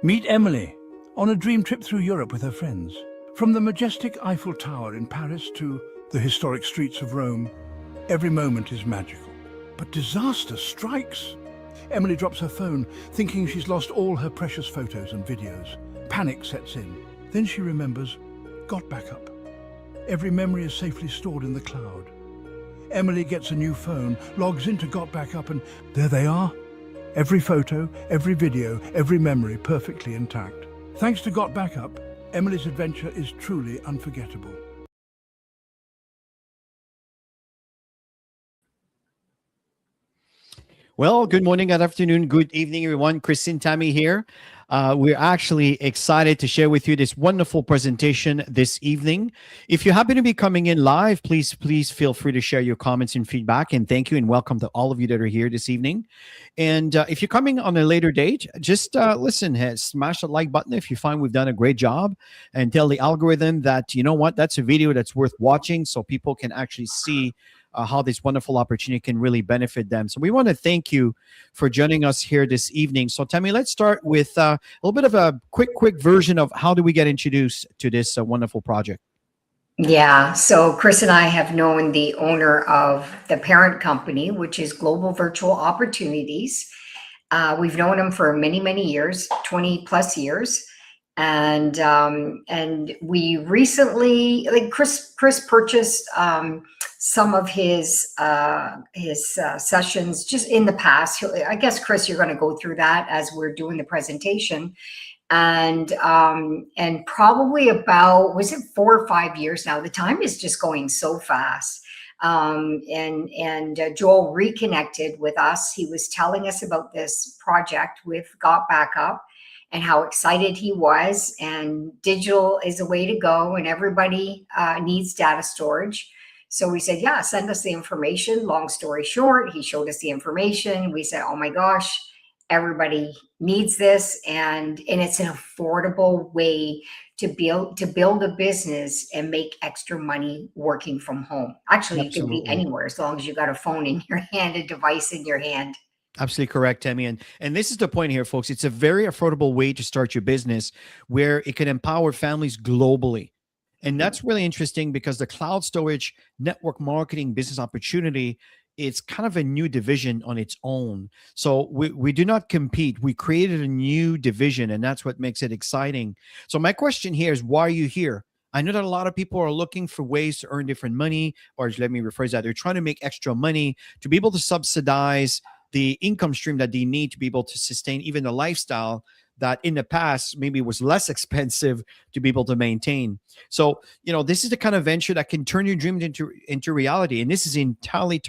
Meet Emily on a dream trip through Europe with her friends. From the majestic Eiffel Tower in Paris to the historic streets of Rome, every moment is magical. But disaster strikes. Emily drops her phone, thinking she's lost all her precious photos and videos. Panic sets in. Then she remembers GotBackup. Every memory is safely stored in the cloud. Emily gets a new phone, logs into GotBackup, and there they are. Every photo, every video, every memory perfectly intact. Thanks to GotBackup, Emily's adventure is truly unforgettable. Well, good morning, good afternoon, good evening, everyone. Chris and Tammy here. We're actually excited to share with you this wonderful presentation this evening. If you happen to be coming in live, please feel free to share your comments and feedback. And thank you and welcome to all of you that are here this evening. And if you're coming on a later date, just listen, smash the like button if you find we've done a great job, and tell the algorithm that, you know what, that's a video that's worth watching so people can actually see how this wonderful opportunity can really benefit them. So we want to thank you for joining us here this evening. So Tammy, let's start with a little bit of a quick version of how do we get introduced to this wonderful project. Yeah, so Chris and I have known the owner of the parent company, which is Global Virtual Opportunities. We've known him for many years, 20 plus years. And we recently, like Chris purchased some of his sessions just in the past. I guess, Chris, you're going to go through that as we're doing the presentation. And probably about, was it 4 or 5 years now? The time is just going so fast. Joel reconnected with us. He was telling us about this project with GotBackup and how excited he was, and digital is the way to go, and everybody needs data storage. So we said, yeah, send us the information. Long story short, he showed us the information. We said, oh my gosh, everybody needs this, and it's an affordable way to build a business and make extra money working from home. Actually, Absolutely. You can be anywhere as long as you got a phone in your hand, a device in your hand. Absolutely correct, Tammy. And this is the point here, folks. It's a very affordable way to start your business where it can empower families globally. And that's really interesting because the cloud storage network marketing business opportunity, it's kind of a new division on its own. So we do not compete. We created a new division, and that's what makes it exciting. So my question here is, why are you here? I know that a lot of people are looking for ways to earn different money, or let me rephrase that. They're trying to make extra money to be able to subsidize the income stream that they need to be able to sustain even the lifestyle that in the past maybe was less expensive to be able to maintain. So, this is the kind of venture that can turn your dreams into reality. And this is entirely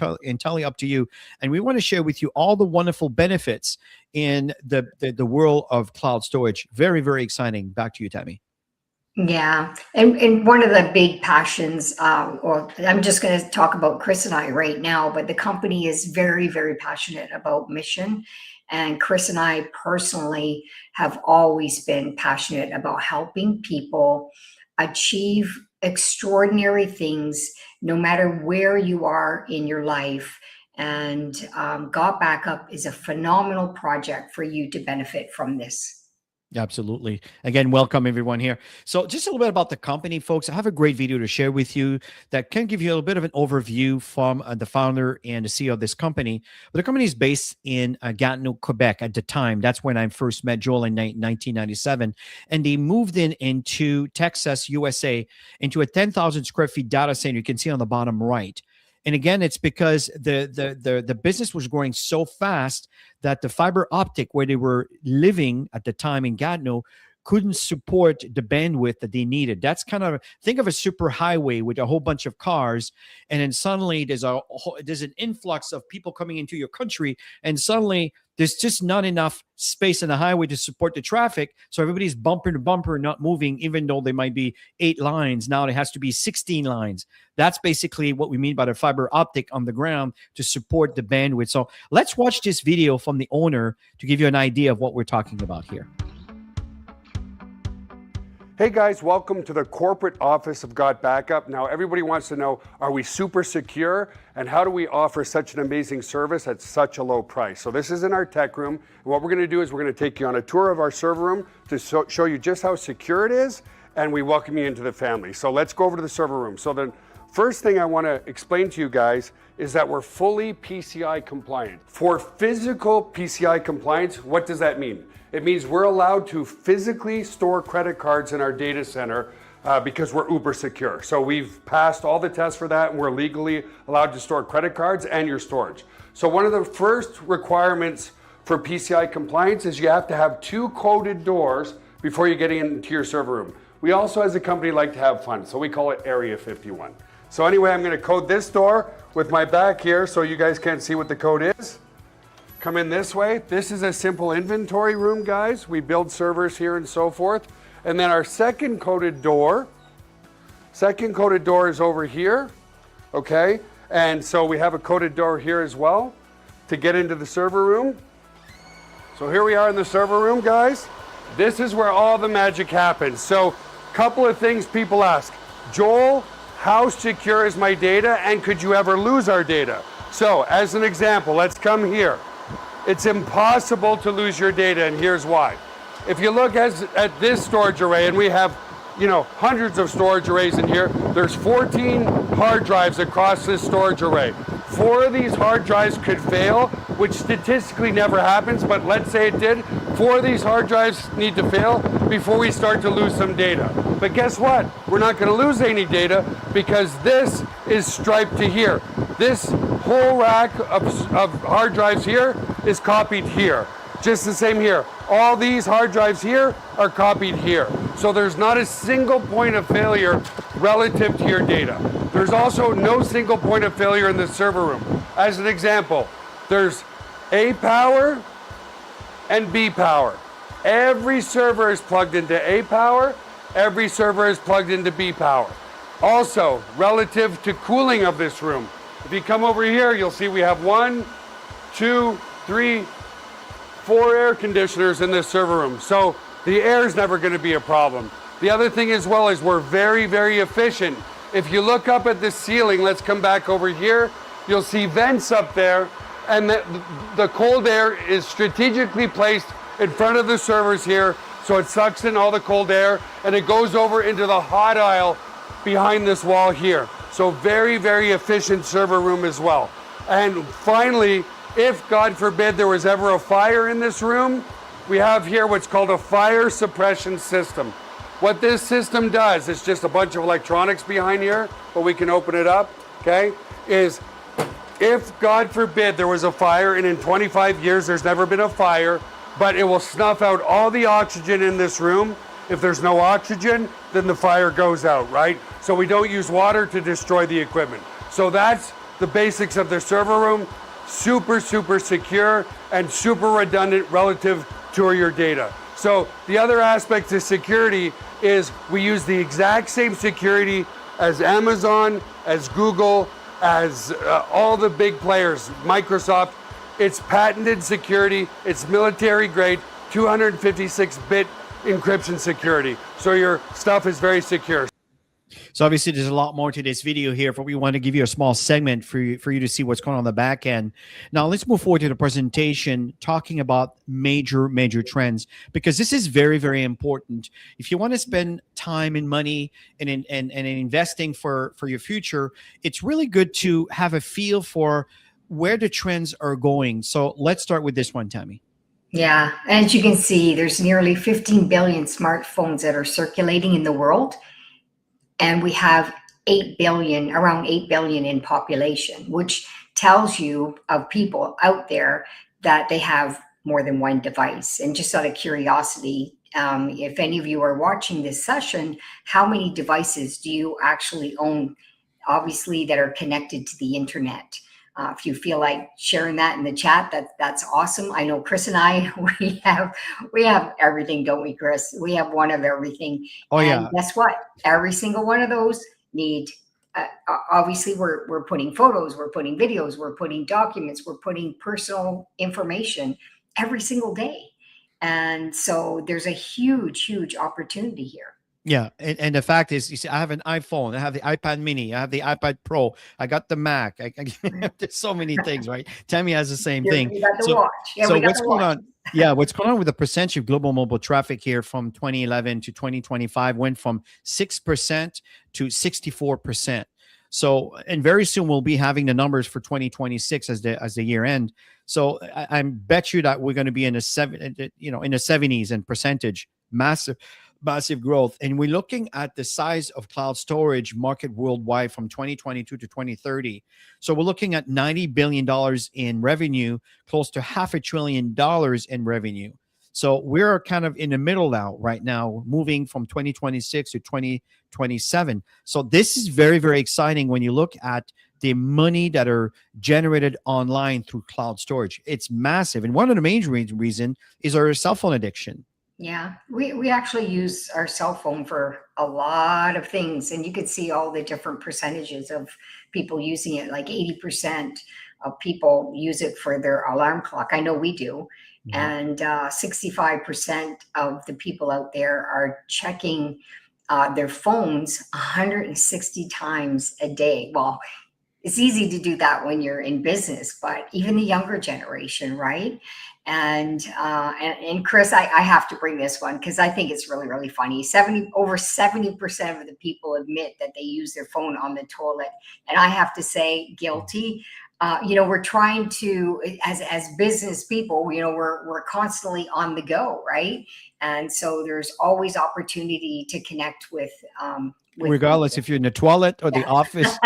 up to you. And we want to share with you all the wonderful benefits in the world of cloud storage. Very, very exciting. Back to you, Tammy. Yeah. And one of the big passions, or I'm just going to talk about Chris and I right now, but the company is very, very passionate about mission. And Chris and I personally have always been passionate about helping people achieve extraordinary things, no matter where you are in your life. And GotBackup is a phenomenal project for you to benefit from this. Absolutely. Again, welcome everyone here. So just a little bit about the company, folks. I have a great video to share with you that can give you a little bit of an overview from the founder and the CEO of this company. But the company is based in Gatineau, Quebec at the time. That's when I first met Joel in 1997. And they moved into Texas, USA, into a 10,000 square feet data center. You can see on the bottom right. And again, it's because the business was growing so fast that the fiber optic where they were living at the time in Gatineau couldn't support the bandwidth that they needed. That's kind of, think of a super highway with a whole bunch of cars, and then suddenly there's an influx of people coming into your country, and suddenly there's just not enough space on the highway to support the traffic. So everybody's bumper to bumper, not moving, even though there might be 8 lines. Now it has to be 16 lines. That's basically what we mean by the fiber optic on the ground to support the bandwidth. So let's watch this video from the owner to give you an idea of what we're talking about here. Hey guys, welcome to the corporate office of GotBackup. Now everybody wants to know, are we super secure? And how do we offer such an amazing service at such a low price? So this is in our tech room. And what we're gonna do is we're gonna take you on a tour of our server room to show you just how secure it is, and we welcome you into the family. So let's go over to the server room. So the first thing I wanna explain to you guys is that we're fully PCI compliant. For physical PCI compliance, what does that mean? It means we're allowed to physically store credit cards in our data center because we're uber secure. So we've passed all the tests for that, and we're legally allowed to store credit cards and your storage. So one of the first requirements for PCI compliance is you have to have 2 coded doors before you get into your server room. We also, as a company, like to have fun, so we call it Area 51. So anyway, I'm gonna code this door with my back here so you guys can't see what the code is. Come in this way. This is a simple inventory room, guys. We build servers here and so forth. And then our second coded door is over here, okay? And so we have a coded door here as well to get into the server room. So here we are in the server room, guys. This is where all the magic happens. So couple of things people ask. Joel, how secure is my data, and could you ever lose our data? So as an example, let's come here. It's impossible to lose your data, and here's why. If you look at this storage array, and we have, hundreds of storage arrays in here, there's 14 hard drives across this storage array. 4 of these hard drives could fail, which statistically never happens, but let's say it did. 4 of these hard drives need to fail before we start to lose some data. But guess what? We're not going to lose any data because this is striped to here. This whole rack of hard drives here is copied here. Just the same here. All these hard drives here are copied here. So there's not a single point of failure relative to your data. There's also no single point of failure in the server room. As an example, there's A power and B power. Every server is plugged into A power. Every server is plugged into B power. Also, relative to cooling of this room, if you come over here, you'll see we have 1, 2, 3, 4 air conditioners in this server room. So the air is never going to be a problem. The other thing as well is we're very, very efficient. If you look up at the ceiling, let's come back over here, you'll see vents up there, and the cold air is strategically placed in front of the servers here, so it sucks in all the cold air, and it goes over into the hot aisle behind this wall here. So very, very efficient server room as well. And finally, if God forbid there was ever a fire in this room, we have here what's called a fire suppression system. What this system does, it's just a bunch of electronics behind here, but we can open it up, okay, is if God forbid there was a fire, and in 25 years there's never been a fire, but it will snuff out all the oxygen in this room. If there's no oxygen, then the fire goes out, right? So we don't use water to destroy the equipment. So that's the basics of the server room. Super, super secure and super redundant relative to your data. So the other aspect to security is we use the exact same security as Amazon, as Google, as all the big players, Microsoft. It's patented security, it's military grade, 256-bit encryption security. So your stuff is very secure. So obviously there's a lot more to this video here, but we want to give you a small segment for you to see what's going on the back end. Now let's move forward to the presentation talking about major trends, because this is very, very important. If you want to spend time and money and investing for your future, it's really good to have a feel for where the trends are going. So let's start with this one, Tammy. Yeah, and as you can see, there's nearly 15 billion smartphones that are circulating in the world. And we have 8 billion, around 8 billion in population, which tells you of people out there that they have more than one device. And just out of curiosity, if any of you are watching this session, how many devices do you actually own, obviously, that are connected to the internet? If you feel like sharing that in the chat, that's awesome. I know Chris and I, we have everything, don't we, Chris? We have one of everything. Oh, and yeah. Guess what? Every single one of those need, obviously we're putting photos, we're putting videos, we're putting documents, we're putting personal information every single day. And so there's a huge opportunity here. Yeah, and the fact is, you see, I have an iPhone, I have the iPad Mini, I have the iPad Pro, I got the Mac. There's so many things, right? Tammy has the same thing. You got the So, watch. Yeah, we got what's the going watch. on? Yeah, what's going on with the percentage of global mobile traffic here from 2011 to 2025 went from 6% to 64%. So, and very soon we'll be having the numbers for 2026 as the year end. So, I bet you that we're going to be in in the 70s and percentage, massive growth. And we're looking at the size of cloud storage market worldwide from 2022 to 2030. So we're looking at $90 billion in revenue, close to $500 billion in revenue. So we're kind of in the middle now, right now, moving from 2026 to 2027. So this is very, very exciting when you look at the money that are generated online through cloud storage. It's massive. And one of the main reason is our cell phone addiction. Yeah, we actually use our cell phone for a lot of things, and you could see all the different percentages of people using it. Like 80% of people use it for their alarm clock. I know we do. And 65% of the people out there are checking their phones 160 times a day. Well, it's easy to do that when you're in business, but even the younger generation, right? And Chris, I have to bring this one because I think it's really, really funny. Over 70% of the people admit that they use their phone on the toilet. And I have to say, guilty. We're trying to, as business people, we're constantly on the go, right? And so there's always opportunity to connect with regardless if you're in the toilet or the office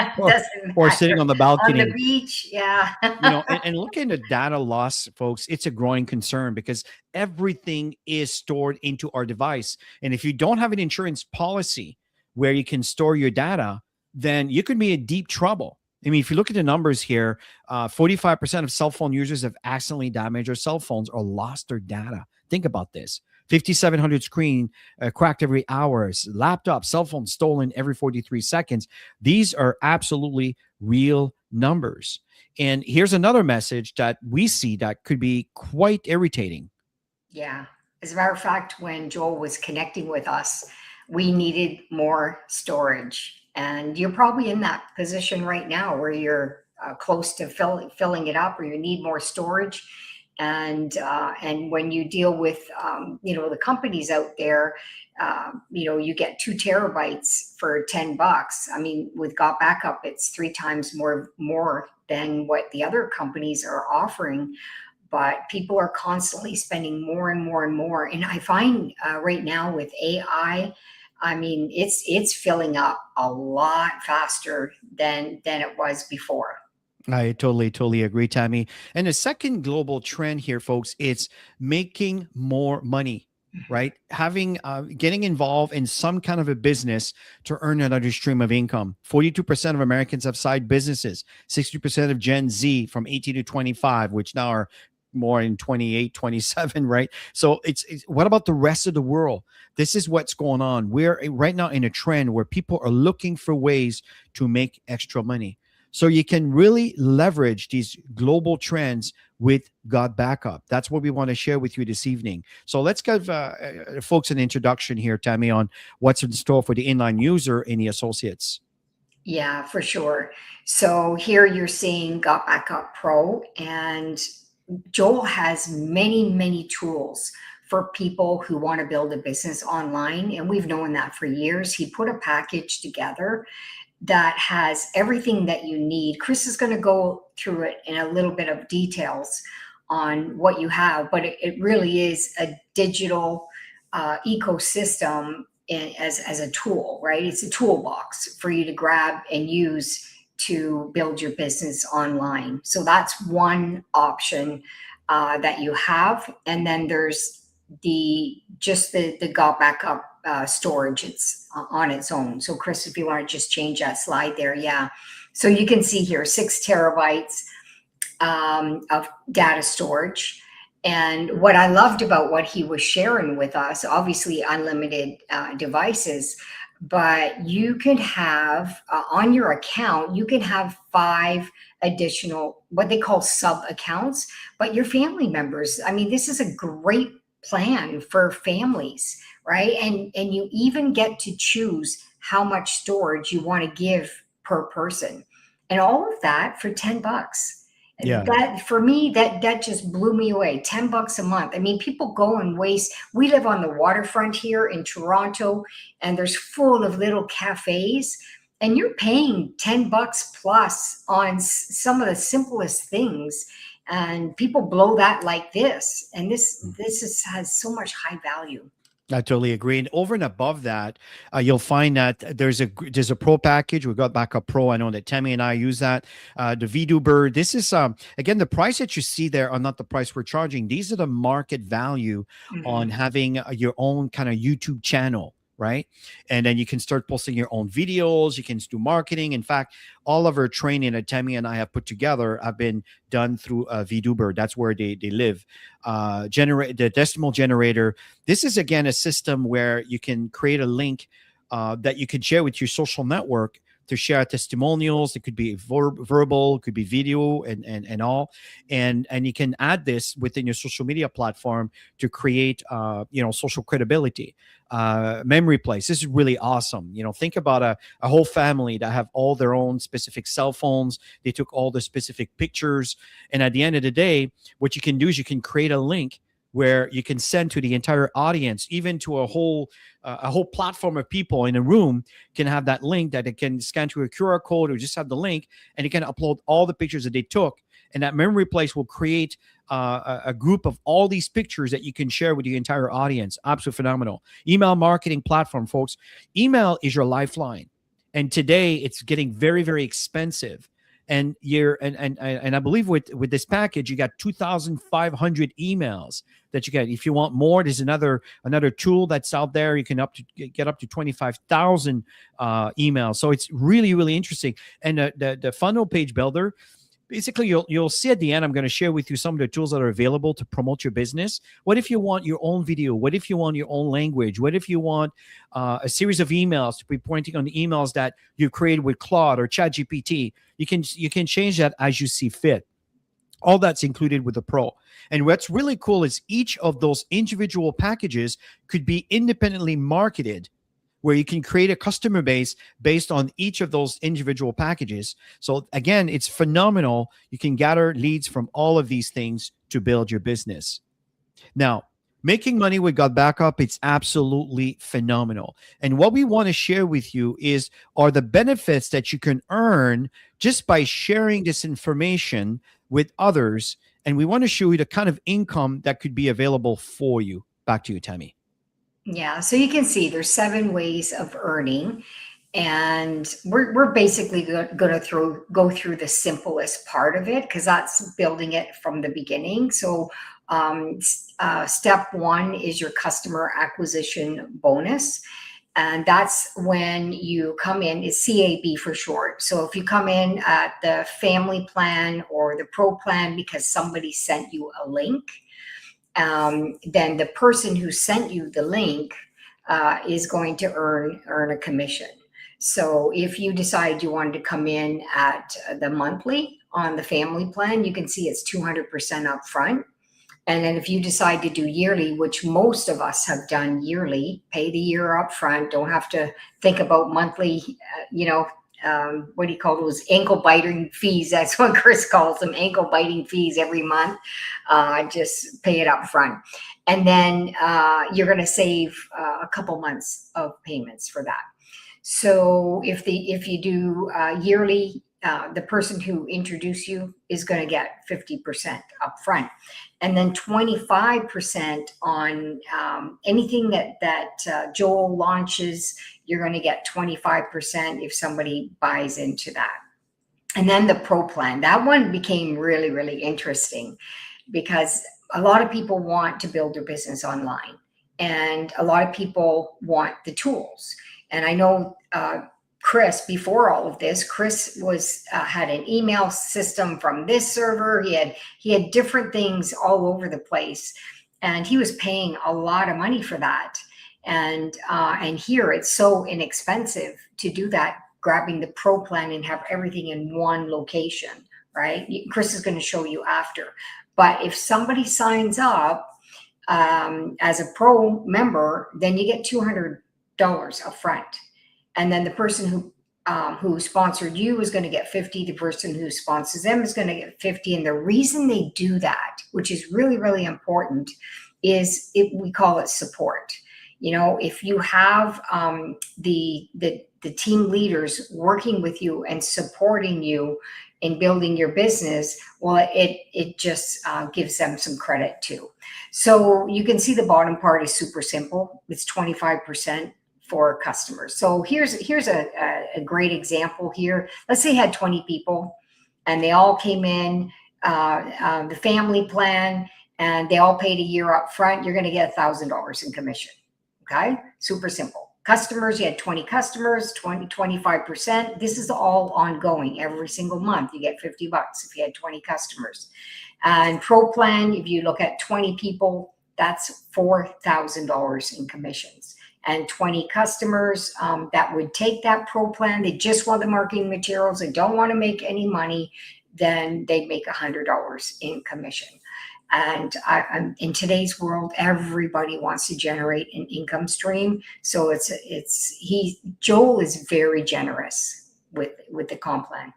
or sitting on the balcony, on the beach. Yeah. and looking at data loss, folks, it's a growing concern because everything is stored into our device. And if you don't have an insurance policy where you can store your data, then you could be in deep trouble. I mean, if you look at the numbers here, 45% of cell phone users have accidentally damaged their cell phones or lost their data. Think about this. 5,700 screen cracked every hour, laptop, cell phone stolen every 43 seconds. These are absolutely real numbers. And here's another message that we see that could be quite irritating. Yeah. As a matter of fact, when Joel was connecting with us, we needed more storage. And you're probably in that position right now where you're close to filling it up, or you need more storage. And when you deal with the companies out there, you get 2 terabytes for $10. I mean, with GotBackup, it's 3 times more than what the other companies are offering. But people are constantly spending more and more and more. And I find right now with AI, I mean, it's filling up a lot faster than it was before. I totally agree, Tammy. And the second global trend here, folks, it's making more money, right? Getting involved in some kind of a business to earn another stream of income. 42% of Americans have side businesses. 60% of Gen Z from 18 to 25, which now are more in 28, 27, right? So it's what about the rest of the world? This is what's going on. We're right now in a trend where people are looking for ways to make extra money. So you can really leverage these global trends with GotBackup. That's what we want to share with you this evening. So let's give folks an introduction here, Tammy, on what's in store for the inline user and the associates. Yeah, for sure. So here you're seeing GotBackup Pro, and Joel has many, many tools for people who want to build a business online. And we've known that for years. He put a package together that has everything that you need. Chris is going to go through it in a little bit of details on what you have, but it really is a digital ecosystem as a tool, right? It's a toolbox for you to grab and use to build your business online. So that's one option that you have. And then there's the GotBackup storage. It's on its own. So Chris, if you want to just change that slide there. Yeah. So you can see here 6 terabytes of data storage. And what I loved about what he was sharing with us, obviously unlimited devices, but you can have on your account, you can have 5 additional, what they call sub accounts, but your family members. I mean, this is a great plan for families, right? And you even get to choose how much storage you want to give per person, and all of that for $10. Yeah. That for me, that just blew me away. $10 a month. I mean, people go and waste. We live on the waterfront here in Toronto, and there's full of little cafes, and you're paying $10 plus on some of the simplest things, and people blow that like this. And has so much high value. I totally agree. And over and above that, you'll find that there's a pro package. We've got Backup Pro. I know that Tammy and I use that. The VDuber. This is again, the price that you see there are not the price we're charging. These are the market value on having your own kind of YouTube channel, right? And then you can start posting your own videos. You can do marketing. In fact, all of our training that Tammy and I have put together have been done through VDuber. That's where they live. Generate the decimal generator. This is again a system where you can create a link that you can share with your social network to share testimonials. It could be verbal, it could be video, and all. And you can add this within your social media platform to create social credibility. Memory place. This is really awesome. Think about a whole family that have all their own specific cell phones. They took all the specific pictures, and at the end of the day, what you can do is you can create a link where you can send to the entire audience, even to a whole platform of people in a room can have that link that it can scan to a QR code or just have the link, and it can upload all the pictures that they took. And that memory place will create a group of all these pictures that you can share with the entire audience. Absolutely phenomenal. Email marketing platform, folks. Email is your lifeline. And today it's getting very, very expensive. And I believe with this package, you got 2,500 emails that you get. If you want more, there's another tool that's out there. You can get up to 25,000 emails. So it's really, really interesting. And the funnel page builder, basically, you'll see at the end, I'm going to share with you some of the tools that are available to promote your business. What if you want your own video? What if you want your own language? What if you want a series of emails to be pointing on the emails that you created with Claude or ChatGPT? You can change that as you see fit. All that's included with the Pro. And what's really cool is each of those individual packages could be independently marketed, where you can create a customer base based on each of those individual packages. So again, it's phenomenal. You can gather leads from all of these things to build your business. Now, making money with GotBackup, it's absolutely phenomenal. And what we want to share with you are the benefits that you can earn just by sharing this information with others. And we want to show you the kind of income that could be available for you. Back to you, Tammy. Yeah, so you can see there's 7 ways of earning, and we're basically going to go through the simplest part of it, because that's building it from the beginning. So step 1 is your customer acquisition bonus, and that's when you come in. It's CAB for short. So if you come in at the family plan or the pro plan because somebody sent you a link, then the person who sent you the link is going to earn a commission. So if you decide you wanted to come in at the monthly on the family plan, you can see it's 200% upfront. And then if you decide to do yearly, which most of us have done yearly, pay the year upfront, don't have to think about monthly, what do you call those ankle biting fees? That's what Chris calls them, ankle biting fees every month. Just pay it up front. And then you're going to save a couple months of payments for that. So if you do yearly, the person who introduced you is going to get 50% up front. And then 25% on anything that Joel launches. You're going to get 25% if somebody buys into that. And then the pro plan, that one became really, really interesting, because a lot of people want to build their business online, and a lot of people want the tools. And I know Chris, before all of this, Chris had an email system from this server. He had different things all over the place, and he was paying a lot of money for that. And here it's so inexpensive to do that, grabbing the pro plan and have everything in one location, right? Chris is going to show you after. But if somebody signs up, as a pro member, then you get $200 up front. And then the person who sponsored you is going to get 50. The person who sponsors them is going to get 50. And the reason they do that, which is really, really important, is we call it support. You know, if you have the team leaders working with you and supporting you in building your business, well, it just gives them some credit too. So you can see the bottom part is super simple. It's 25% for customers. So here's a great example here. Let's say you had 20 people and they all came in, the family plan, and they all paid a year up front. You're going to get $1,000 in commission. Okay, super simple. Customers, you had 20 customers, 25%. This is all ongoing every single month. You get $50 if you had 20 customers. And pro plan, if you look at 20 people, that's $4,000 in commissions. And 20 customers that would take that pro plan, they just want the marketing materials, they don't want to make any money, then they'd make $100 in commission. And in today's world, everybody wants to generate an income stream. So Joel is very generous with the comp plan.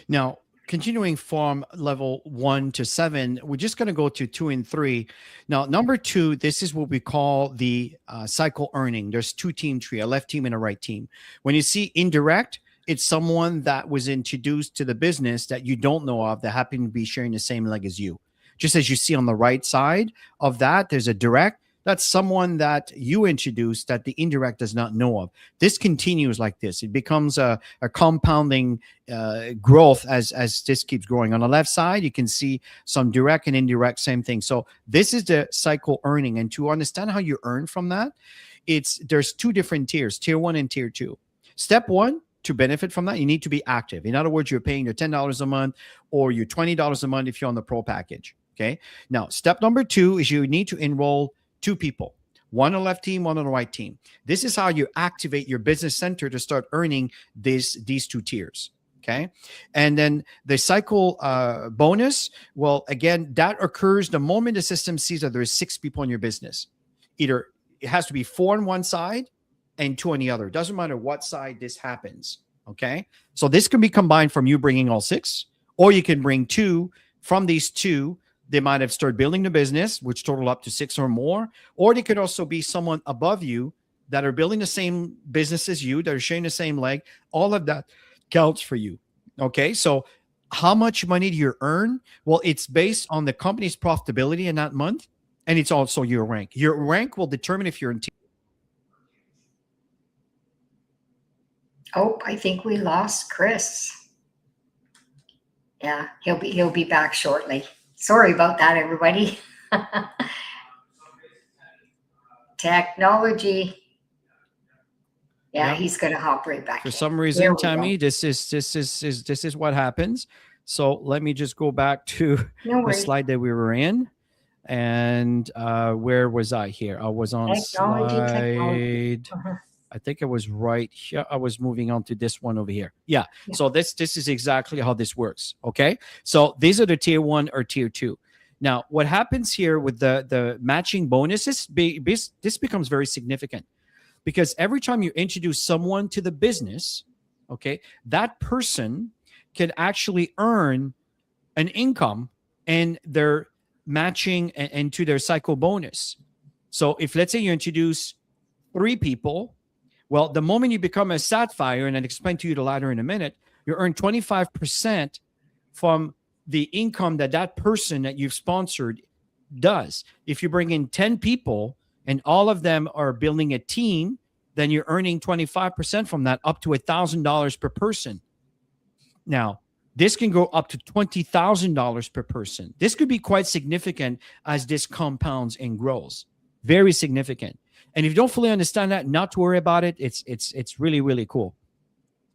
Now, continuing from level 1 to 7, we're just going to go to 2 and 3. Now, number 2, this is what we call the cycle earning. There's 2 team tree, a left team and a right team. When you see indirect, it's someone that was introduced to the business that you don't know of that happen to be sharing the same leg as you. Just as you see on the right side of that, there's a direct. That's someone that you introduced that the indirect does not know of. This continues like this. It becomes a compounding growth as this keeps growing. On the left side, you can see some direct and indirect, same thing. So this is the cycle earning. And to understand how you earn from that, there's 2 different tiers, tier 1 and tier 2. Step 1, to benefit from that, you need to be active. In other words, you're paying your $10 a month or your $20 a month if you're on the pro package. Okay. Now, step number 2 is you need to enroll 2 people, one on the left team, one on the right team. This is how you activate your business center to start earning these 2 tiers. Okay. And then the cycle bonus, well, again, that occurs the moment the system sees that there is 6 people in your business. Either it has to be 4 on one side and 2 on the other. It doesn't matter what side this happens. Okay. So this can be combined from you bringing all 6, or you can bring 2 from these 2. They might have started building the business, which total up to 6 or more, or they could also be someone above you that are building the same business as you, that are sharing the same leg. All of that counts for you. Okay. So how much money do you earn? Well, it's based on the company's profitability in that month. And it's also your rank. Your rank will determine if you're in team. Oh, I think we lost Chris. Yeah, he'll be back shortly. Sorry about that, everybody. Technology. Yeah, he's going to hop right back. For some reason, Tammy, this is what happens. So let me just go back to the slide that we were in. And where was I here? I was on slide. I think it was right here. I was moving on to this one over here. Yeah. So this is exactly how this works. Okay. So these are the tier 1 or tier 2. Now, what happens here with the matching bonuses, this becomes very significant because every time you introduce someone to the business, okay, that person can actually earn an income and their matching and to their cycle bonus. So if let's say you introduce 3 people, well, the moment you become a Sapphire, and I'll explain to you the ladder in a minute, you earn 25% from the income that person that you've sponsored does. If you bring in 10 people and all of them are building a team, then you're earning 25% from that, up to $1,000 per person. Now, this can go up to $20,000 per person. This could be quite significant as this compounds and grows. Very significant. And if you don't fully understand that, not to worry about it. It's really, really cool.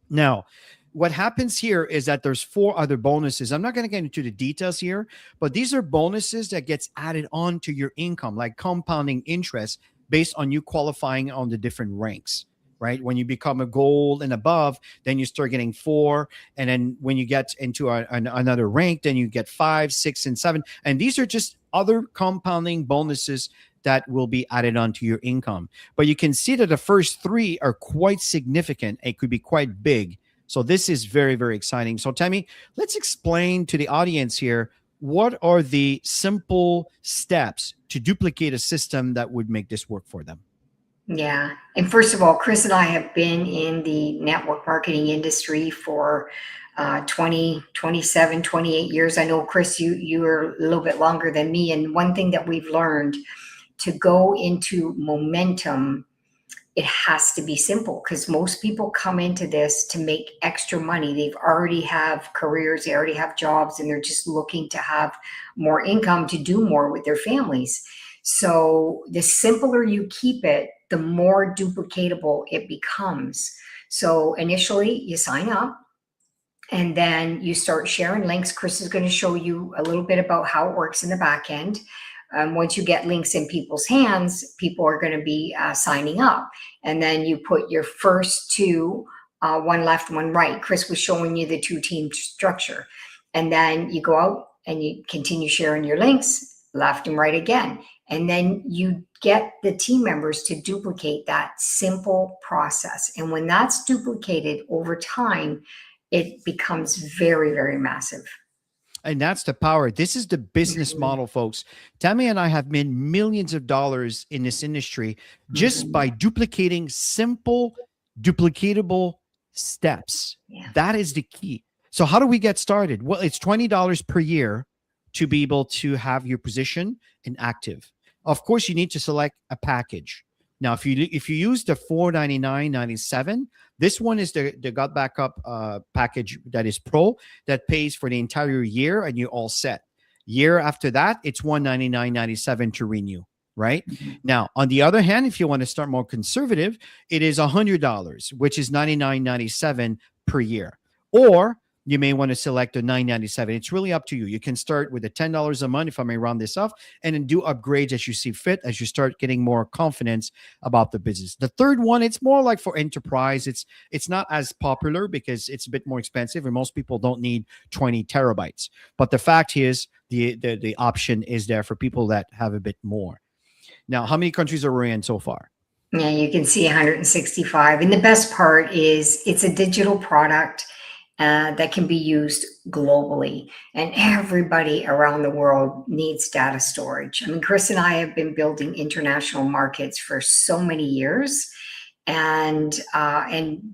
Now, what happens here is that there's 4 other bonuses. I'm not going to get into the details here, but these are bonuses that gets added on to your income, like compounding interest based on you qualifying on the different ranks, right? When you become a gold and above, then you start getting 4. And then when you get into another rank, then you get 5, 6, and 7. And these are just other compounding bonuses that will be added onto your income. But you can see that the first 3 are quite significant. It could be quite big. So this is very, very exciting. So Tammy, let's explain to the audience here, what are the simple steps to duplicate a system that would make this work for them? Yeah. And first of all, Chris and I have been in the network marketing industry for 20, 27, 28 years. I know, Chris, you are a little bit longer than me. And one thing that we've learned, to go into momentum, it has to be simple, because most people come into this to make extra money. They've already have careers, they already have jobs, and they're just looking to have more income to do more with their families. So the simpler you keep it, the more duplicatable it becomes. So initially you sign up, and then you start sharing links. Chris is going to show you a little bit about how it works in the back end. Once you get links in people's hands, people are going to be signing up. And then you put your first 2, one left, one right. Chris was showing you the 2-team structure. And then you go out and you continue sharing your links left and right again. And then you get the team members to duplicate that simple process. And when that's duplicated over time, it becomes very, very massive. And that's the power. This is the business model, folks. Tammy and I have made millions of dollars in this industry just by duplicating simple, duplicatable steps. Yeah. That is the key. So how do we get started? Well, it's $20 per year to be able to have your position inactive. Of course, you need to select a package. Now, if you use the $499.97, this one is the GotBackup package that is pro, that pays for the entire year, and you're all set. Year after that, it's $199.97 to renew, right? Now, on the other hand, if you want to start more conservative, it is $100, which is $99.97 per year. Or you may want to select a $9.97. It's really up to you. You can start with the $10 a month, if I may round this off, and then do upgrades as you see fit, as you start getting more confidence about the business. The third one, it's more like for enterprise. It's not as popular because it's a bit more expensive, and most people don't need 20 terabytes. But the fact is, the option is there for people that have a bit more. Now, how many countries are we in so far? Yeah, you can see 165. And the best part is it's a digital product that can be used globally, and everybody around the world needs data storage. I mean, Chris and I have been building international markets for so many years, and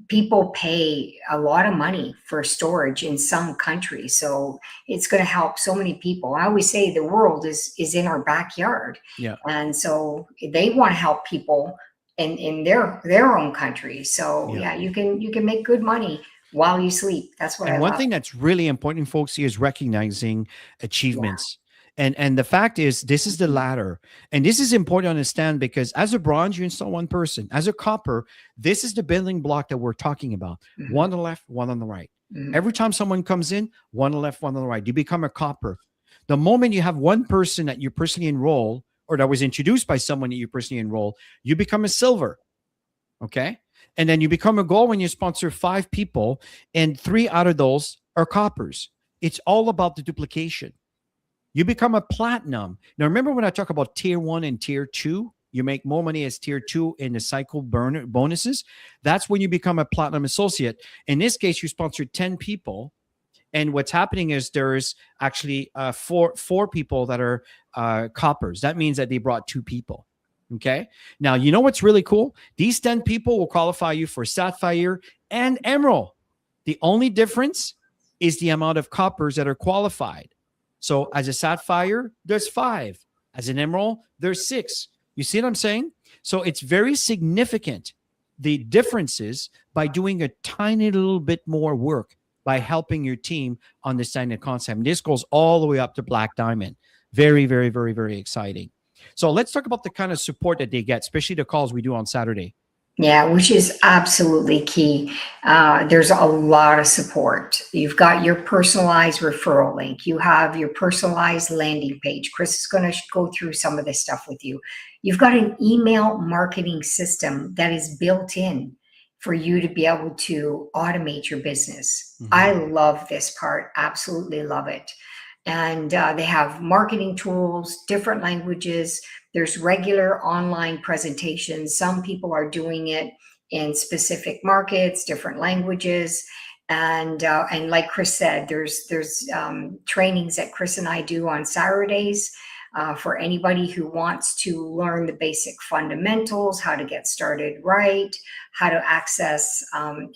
people pay a lot of money for storage in some countries. So it's going to help so many people. I always say the world is in our backyard. Yeah. And so they want to help people in their own country. So yeah, you can make good money while you sleep. That's what I love. One thing that's really important, folks, is recognizing achievements. And the fact is, this is the ladder. And this is important to understand, because as a bronze, you install one person. As a copper, this is the building block that we're talking about. One on the left, one on the right. Every time someone comes in, one on the left, one on the right. You become a copper. The moment you have one person that you personally enroll, or that was introduced by someone that you personally enroll, you become a silver. Okay? And then you become a gold when you sponsor 5 people, and 3 out of those are coppers. It's all about the duplication. You become a platinum. Now, remember when I talk about tier 1 and tier 2, you make more money as tier 2 in the cycle bonuses. That's when you become a platinum associate. In this case, you sponsored 10 people. And what's happening is there's actually four people that are coppers. That means that they brought 2 people. Okay. Now, you know what's really cool? These 10 people will qualify you for Sapphire and Emerald. The only difference is the amount of coppers that are qualified. So as a Sapphire, there's 5. As an Emerald, there's 6. You see what I'm saying? So it's very significant, the differences, by doing a tiny little bit more work, by helping your team understand the concept. And this goes all the way up to Black Diamond. Very, very, very, very exciting. So let's talk about the kind of support that they get, especially the calls we do on Saturday. Yeah, which is absolutely key. There's a lot of support. You've got your personalized referral link. You have your personalized landing page. Chris is going to go through some of this stuff with you. You've got an email marketing system that is built in for you to be able to automate your business. I love this part. Absolutely love it. And they have marketing tools, different languages. There's regular online presentations. Some people are doing it in specific markets, different languages. And like Chris said, there's trainings that Chris and I do on Saturdays for anybody who wants to learn the basic fundamentals, how to get started right, how to access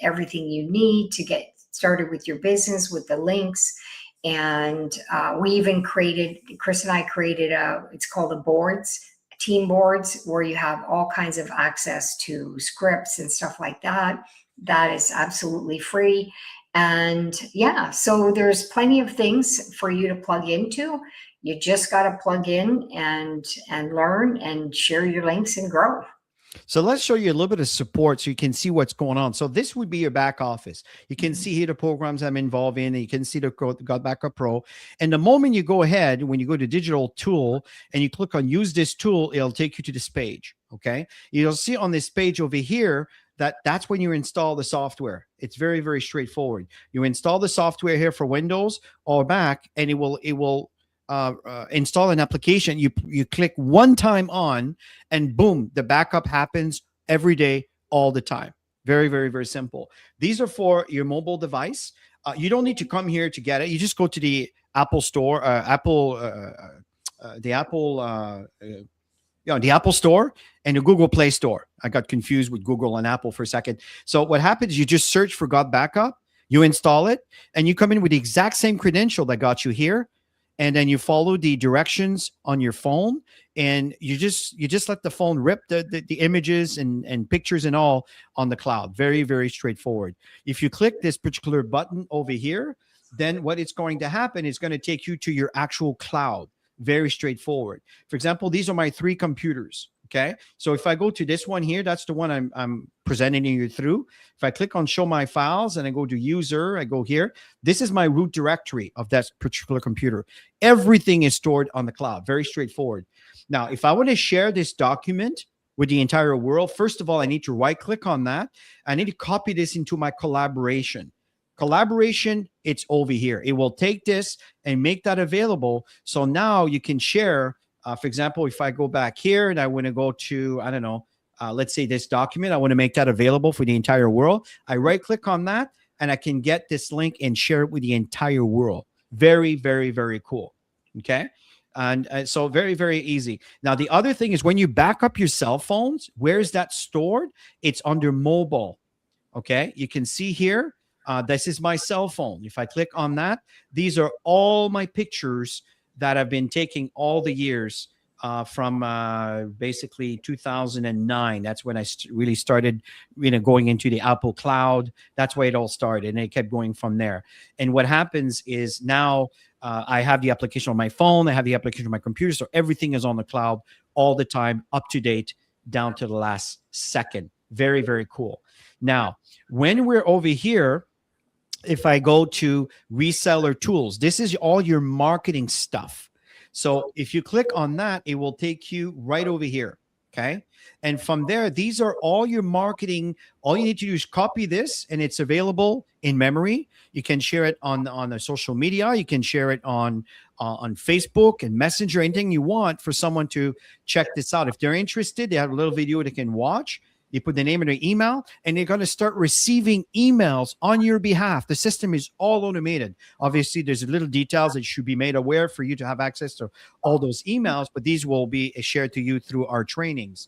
everything you need to get started with your business, with the links. And we even Chris and I created it's called the boards, team boards, where you have all kinds of access to scripts and stuff like that. That is absolutely free. And yeah, so there's plenty of things for you to plug into. You just got to plug in and learn and share your links and grow. So let's show you a little bit of support so you can see what's going on. So this would be your back office. You can see here the programs I'm involved in, and you can see the GotBackup Pro. And the moment you go ahead, when you go to digital tool and you click on use this tool, it'll take you to this page. Okay. You'll see on this page over here that's when you install the software. It's very, very straightforward. You install the software here for Windows or Mac, and it will install an application. You click one time on, and boom, the backup happens every day, all the time. Very, very, very simple. These are for your mobile device. You don't need to come here to get it. You just go to the Apple Store, the Apple Store and the Google Play Store. I got confused with Google and Apple for a second. So what happens, you just search for GotBackup, you install it, and you come in with the exact same credential that got you here. And then you follow the directions on your phone, and you just let the phone rip the images and pictures and all on the cloud. Very, very straightforward. If you click this particular button over here, then what it's going to happen is going to take you to your actual cloud. Very straightforward. For example, these are my 3 computers. Okay. So if I go to this one here, that's the one I'm presenting you through. If I click on show my files and I go to user, I go here. This is my root directory of that particular computer. Everything is stored on the cloud. Very straightforward. Now, if I want to share this document with the entire world, first of all, I need to right click on that. I need to copy this into my collaboration. Collaboration, it's over here. It will take this and make that available. So now you can share. For example, if I go back here and I want to go to, I don't know, let's say this document, I want to make that available for the entire world. I right click on that and I can get this link and share it with the entire world. Very, very, very cool. Okay. And so very, very easy. Now, the other thing is when you back up your cell phones, where is that stored? It's under mobile. Okay. You can see here, this is my cell phone. If I click on that, these are all my pictures that I've been taking all the years from basically 2009. That's when I really started, going into the Apple Cloud. That's where it all started, and it kept going from there. And what happens is now I have the application on my phone. I have the application on my computer, so everything is on the cloud all the time, up to date, down to the last second. Very, very cool. Now, when we're over here, if I go to reseller tools, this is all your marketing stuff. So if you click on that, it will take you right over here. Okay. And from there, these are all your marketing. All you need to do is copy this, and it's available in memory. You can share it on the social media. You can share it on Facebook and Messenger, anything you want for someone to check this out. If they're interested, they have a little video they can watch. You put the name and their email, and they're going to start receiving emails on your behalf. The system is all automated. Obviously, there's little details that should be made aware for you to have access to all those emails, but these will be shared to you through our trainings.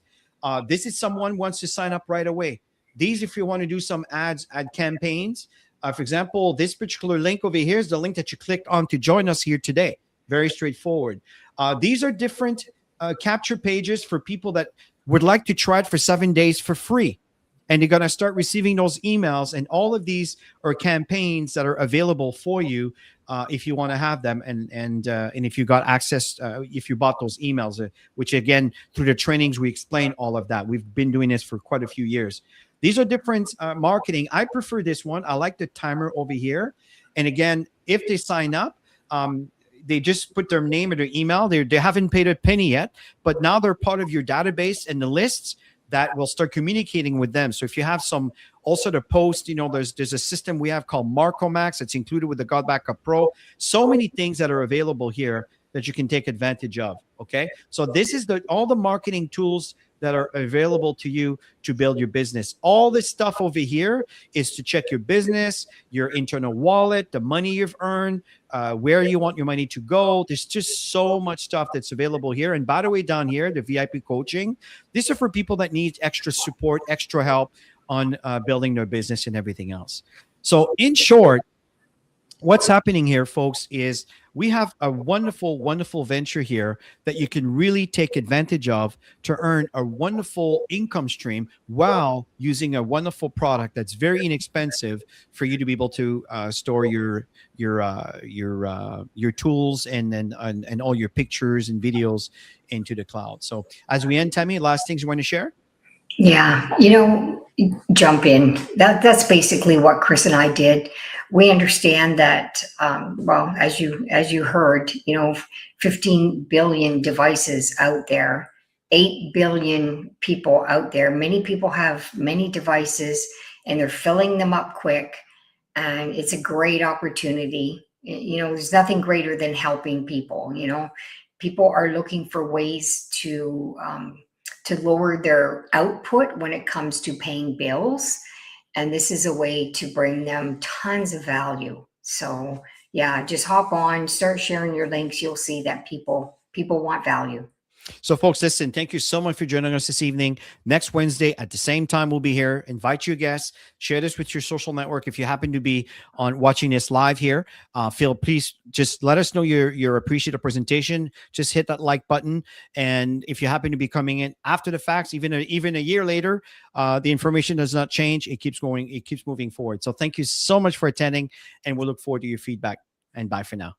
This is someone wants to sign up right away. These, if you want to do some ad campaigns, for example, this particular link over here is the link that you clicked on to join us here today. Very straightforward. These are different capture pages for people that would like to try it for 7 days for free. And you're going to start receiving those emails. And all of these are campaigns that are available for you if you want to have them. And if you got access, if you bought those emails, which again, through the trainings, we explain all of that. We've been doing this for quite a few years. These are different marketing. I prefer this one. I like the timer over here. And again, if they sign up, they just put their name or their email. They haven't paid a penny yet, but now they're part of your database and the lists. that will start communicating with them. So if you have some also to post, there's a system we have called Marco Max. It's included with the GotBackup Pro. So many things that are available here that you can take advantage of. Okay. So this is all the marketing tools that are available to you to build your business. All this stuff over here is to check your business, your internal wallet, the money you've earned, where you want your money to go. There's just so much stuff that's available here. And by the way, down here, the VIP coaching, these are for people that need extra support, extra help on building their business and everything else. So in short, what's happening here, folks, is we have a wonderful, wonderful venture here that you can really take advantage of to earn a wonderful income stream while using a wonderful product that's very inexpensive for you to be able to store your tools and all your pictures and videos into the cloud. So as we end, Tammy, last things you want to share? Yeah, jump in. That's basically what Chris and I did. We understand that, well, as you heard, 15 billion devices out there, 8 billion people out there. Many people have many devices and they're filling them up quick. And it's a great opportunity. There's nothing greater than helping people. People are looking for ways to lower their output when it comes to paying bills. And this is a way to bring them tons of value. So yeah, just hop on, start sharing your links. You'll see that people want value. So folks, listen, thank you so much for joining us this evening. Next Wednesday at the same time, we'll be here. Invite your guests, share this with your social network. If you happen to be watching this live here, please just let us know your appreciative presentation. Just hit that like button. And if you happen to be coming in after the facts, even a year later, the information does not change. It keeps going. It keeps moving forward. So thank you so much for attending, and we'll look forward to your feedback. And bye for now.